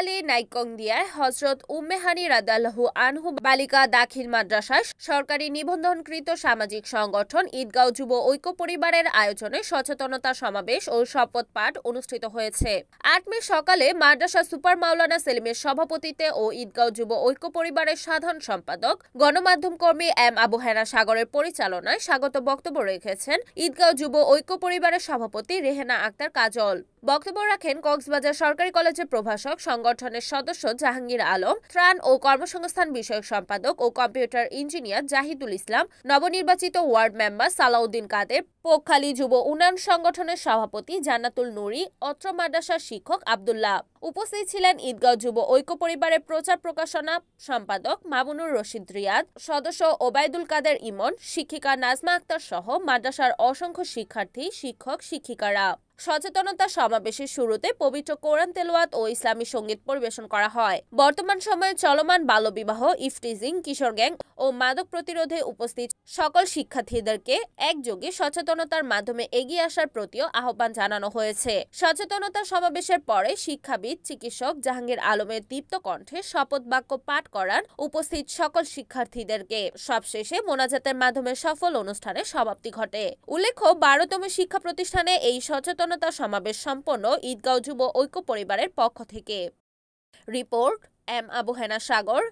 নোয়াখালী নাইকংদিয়ায় হযরত উম্মে হানি রাদিয়াল্লাহু আনহু বালিকা দাখিল মাদ্রাসায় সরকারি নিবন্ধনকৃত সামাজিক সংগঠন ঈদগাঁও যুব ঐক্য পরিবারের আয়োজনে সচেতনতা সমাবেশ ও শপথ পাঠ অনুষ্ঠিত হয়েছে। ৮ মে সকালে মাদ্রাসা সুপার মাওলানা সেলিমের সভাপতিত্বে ও ঈদগাঁও যুব ঐক্য পরিবারের সাধারণ সম্পাদক গণমাধ্যম কর্মী এম আবু হেনা সাগরের পরিচালনায় স্বাগত বক্তব্য রেখেছেন ঈদগাঁও যুব ঐক্য পরিবারের সভাপতি রেহেনা আক্তার কাজল। বক্তব্য রাখেন কক্সবাজার সরকারি কলেজের প্রভাষক সংগঠনের সদস্য জাহাঙ্গীর আলম, ত্রাণ ও কর্মসংস্থান বিষয়ক সম্পাদক ও কম্পিউটার ইঞ্জিনিয়ার জাহিদুল ইসলাম, নবনির্বাচিত ওয়ার্ড মেম্বার সালাউদ্দিন কাদের, পোকখালী যুব উন্নয়ন সংগঠনের সভাপতি জান্নাতুল নুরি, অত্র মাদ্রাসার শিক্ষক আব্দুল্লাহ। উপস্থিত ছিলেন ঈদগাঁও যুব ঐক্য পরিবারের প্রচার প্রকাশনা সম্পাদক মামুনুর রশিদ রিয়াদ, সদস্য ওবায়দুল কাদের ইমন, শিক্ষিকা নাজমা আক্তার সহ মাদ্রাসার অসংখ্য শিক্ষার্থী, শিক্ষক, শিক্ষিকারা। সচেতনতা সমাবেশের শুরুতে পবিত্র কোরআন তেলাওয়াত ও ইসলামী সঙ্গীত পরিবেশন করা হয়। বর্তমান সময়ে চলমান বাল্যবিবাহ, ইফটিজিং, কিশোর গ্যাং ও মাদক প্রতিরোধে উপস্থিত সকল শিক্ষার্থীদেরকে একযোগে সচেতনতার মাধ্যমে এগিয়ে আসার প্রতিও আহ্বান জানানো হয়েছে। সচেতনতা সমাবেশের পরে শিক্ষাবিদ চিকিৎসক জাহাঙ্গীর আলমের দীপ্ত কণ্ঠে শপথ বাক্য পাঠ করান উপস্থিত সকল শিক্ষার্থীদেরকে। সবশেষে মোনাজাতের মাধ্যমে সফল অনুষ্ঠানের সমাপ্তি ঘটে। উল্লেখ্য, ১২তম শিক্ষা প্রতিষ্ঠানে এই সচেতনতা সমাবেশ সম্পন্ন ঈদগাঁও যুব ঐক্য পরিবারের পক্ষ থেকে। রিপোর্ট এম আবু হেনা সাগর,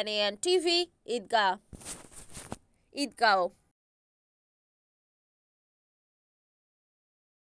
NAN TV, ঈদগাঁও।